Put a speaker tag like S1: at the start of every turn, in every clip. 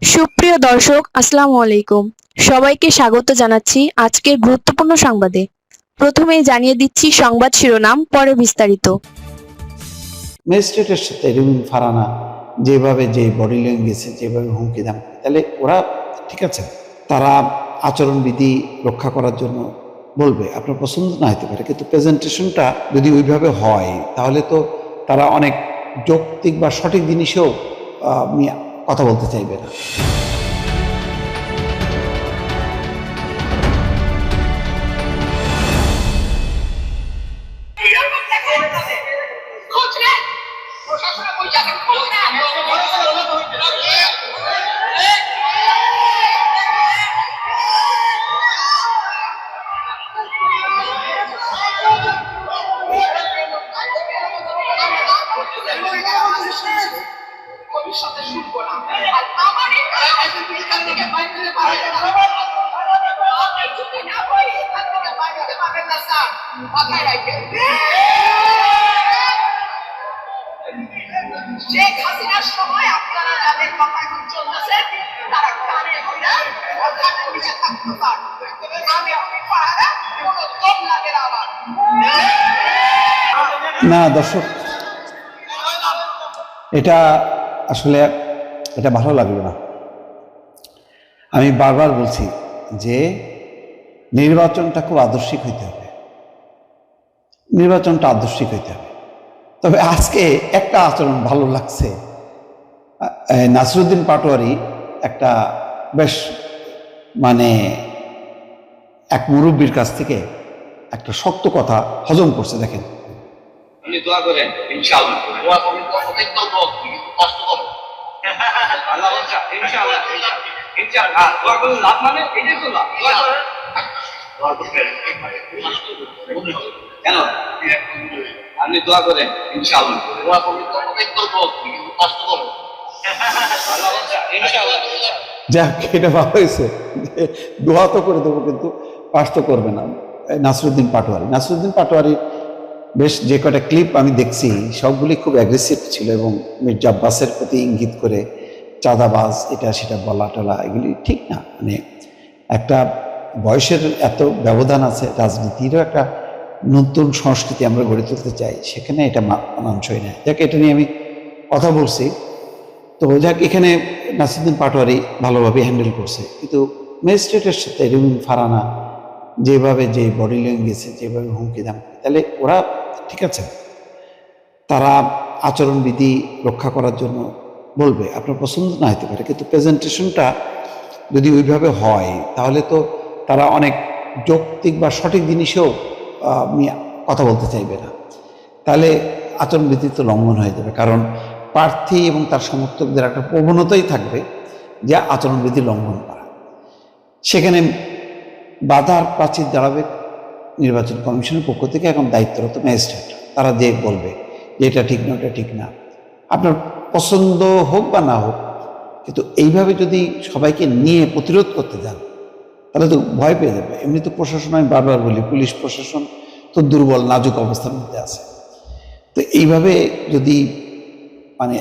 S1: সুপ্রিয় দর্শক, আসসালামু আলাইকুম। সবাইকে স্বাগত জানাচ্ছি আজকের গুরুত্বপূর্ণ সংবাদে। প্রথমেই জানিয়ে দিচ্ছি সংবাদ শিরোনাম, পরে বিস্তারিত।
S2: ম্যাজিস্ট্রেটের সাথে রুমিন ফারহানা যেভাবে যে বডি ল্যাঙ্গুয়েজে যেভাবে হুমকি ধামকি, তাহলে ওরা ঠিক আছে, তারা আচরণবিধি রক্ষা করার জন্য বলবে, আপনার পছন্দ না হতে পারে, কিন্তু প্রেজেন্টেশনটা যদি ওইভাবে হয় তাহলে তো তারা অনেক যৌক্তিক বা সঠিক জিনিসেও কথা বলতে চাইবে না।
S3: ভবিষ্যতে শুনবো না। আর আমার এখান থেকে বাইরে পারবেন না। যদি না হই এখান থেকে বাইরে পাবেন না স্যার, মাথায় রাখবেন। শেখ হাসিনার সময় আপনারা যাদের কথা এখন চলতেছে তারা কানে হইরা কানের নিচে থাকতে পার। আমি পাহারা কোনো দম লাগে না আমার।
S2: না দর্শক, এটা আসলে এটা ভালো লাগলো না। আমি বারবার বলছি যে নির্বাচনটা খুব আদর্শিক হইতে হবে, নির্বাচনটা আদর্শিক হইতে হবে। তবে আজকে একটা আচরণ ভালো লাগছে, নাসিরুদ্দিন পাটোয়ারি একটা বেশ এক মুরব্বীর কাছ থেকে একটা শক্ত কথা হজম করছে। দেখেন,
S4: আপনি দোয়া করেন ইনশাআল্লাহ। দোয়া করবেন তো একদম কিন্তু কষ্ট করো। আল্লাহ বলছে ইনশাআল্লাহ ইনশাআল্লাহ। দোয়া করলে লাভ মানে এই তো লাভ। দোয়া করেন, দোয়া করবেন কেন আপনি দোয়া করেন ইনশাআল্লাহ। দোয়া করবেন তো একদম কিন্তু কষ্ট করো। আল্লাহ বলছে ইনশাআল্লাহ।
S2: যাক, এটা ভালো হয়েছে। দোয়া তো করে দেবো কিন্তু পাস তো করবে না। নাসিরুদ্দিন পাটোয়ারি বেশ যে কটা ক্লিপ আমি দেখছি সবগুলি খুব অ্যাগ্রেসিভ ছিল এবং মির্জা আব্বাসের প্রতি ইঙ্গিত করে চাঁদাবাজ এটা সেটা বলা টলা, এগুলি ঠিক না। একটা বয়সের এত ব্যবধান আছে, রাজনীতিরও একটা নতুন সংস্কৃতি আমরা গড়ে তুলতে চাই, সেখানে এটা মানানসই না। যাক, এটা নিয়ে আমি কথা বলছি। তো যাক, এখানে নাসিরুদ্দিন পাটোয়ারি ভালোভাবে হ্যান্ডেল করছে, কিন্তু ম্যাজিস্ট্রেটের সাথে রুমিন ফারহানা যেভাবে যে বডি ল্যাঙ্গুয়েজে যেভাবে হুমকি ধামকি, তাহলে ওরা ঠিক আছে, তারা আচরণবিধি রক্ষা করার জন্য বলবে, আপনার পছন্দ না হতে পারে, কিন্তু প্রেজেন্টেশনটা যদি ওইভাবে হয় তাহলে তো তারা অনেক যৌক্তিক বা সঠিক জিনিসেও কথা বলতে চাইবে না। তাহলে আচরণবিধি তো লঙ্ঘন হয়ে যাবে, কারণ প্রার্থী এবং তার সমর্থকদের একটা প্রবণতাই থাকবে যে আচরণবিধি লঙ্ঘন করা। সেখানে বাধার প্রাচীর দাঁড়াবে নির্বাচন কমিশনের পক্ষ থেকে এখন দায়িত্বরত ম্যাজিস্ট্রেট, তারা যে বলবে যে এটা ঠিক না, ওটা ঠিক না। আপনার পছন্দ হোক বা না হোক, কিন্তু এইভাবে যদি সবাইকে নিয়ে প্রতিরোধ করতে যান তাহলে তো ভয় পেয়ে যাবে। এমনি তো প্রশাসন, আমি বারবার বলি, পুলিশ প্রশাসন তো দুর্বল, নাজুক অবস্থার মধ্যে আছে। তো এইভাবে যদি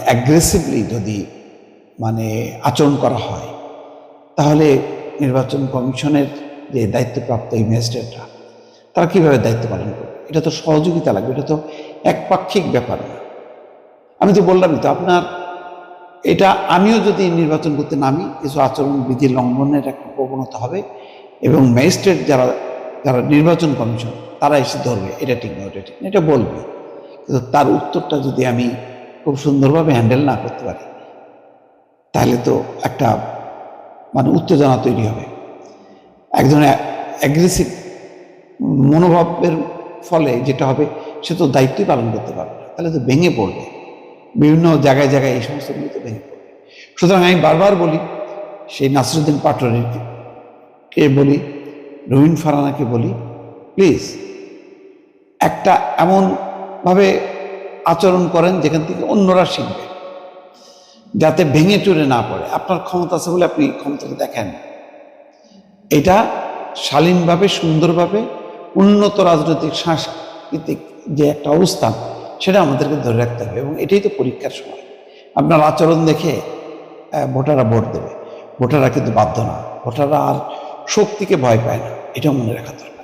S2: অ্যাগ্রেসিভলি যদি আচরণ করা হয় তাহলে নির্বাচন কমিশনের যে দায়িত্বপ্রাপ্ত এই ম্যাজিস্ট্রেটরা তারা কীভাবে দায়িত্ব পালন করবে? এটা তো সহযোগিতা লাগবে, এটা তো একপাক্ষিক ব্যাপার না। আমি তো বললামই তো আপনার, এটা আমিও যদি নির্বাচন করতে নামি, কিছু আচরণবিধি লঙ্ঘনের একটা প্রবণতা হবে এবং ম্যাজিস্ট্রেট যারা যারা নির্বাচন কমিশন তারা এসে ধরবে, এটা ঠিক না, ওটা ঠিক না, এটা বলবে। কিন্তু তার উত্তরটা যদি আমি খুব সুন্দরভাবে হ্যান্ডেল না করতে পারি তাহলে তো একটা উত্তেজনা তৈরি হবে, এক ধরনের অ্যাগ্রেসিভ মনোভাবের ফলে যেটা হবে, সে তো দায়িত্বই পালন করতে পারবে না, তাহলে তো ভেঙে পড়বে, বিভিন্ন জায়গায় জায়গায় এই সমস্তগুলো তো ভেঙে পড়বে। সুতরাং আমি বারবার বলি, সেই নাসিরুদ্দিন পাটোয়ারিকে বলি, রুমিন ফারহানাকে বলি, প্লিজ একটা এমনভাবে আচরণ করেন যেখান থেকে অন্যরা শিখবে, যাতে ভেঙে চুরে না পড়ে। আপনার ক্ষমতা আছে বলে আপনি ক্ষমতাটা দেখেন, এটা শালীনভাবে সুন্দরভাবে উন্নত রাজনৈতিক সাংস্কৃতিক যে একটা অবস্থান, সেটা আমাদেরকে ধরে রাখতে হবে এবং এটাই তো পরীক্ষার সময়। আপনার আচরণ দেখে ভোটাররা ভোট দেবে। ভোটাররা কিন্তু বাধ্য না, ভোটাররা আর শক্তিকে ভয় পায় না, এটা মনে রাখা দরকার।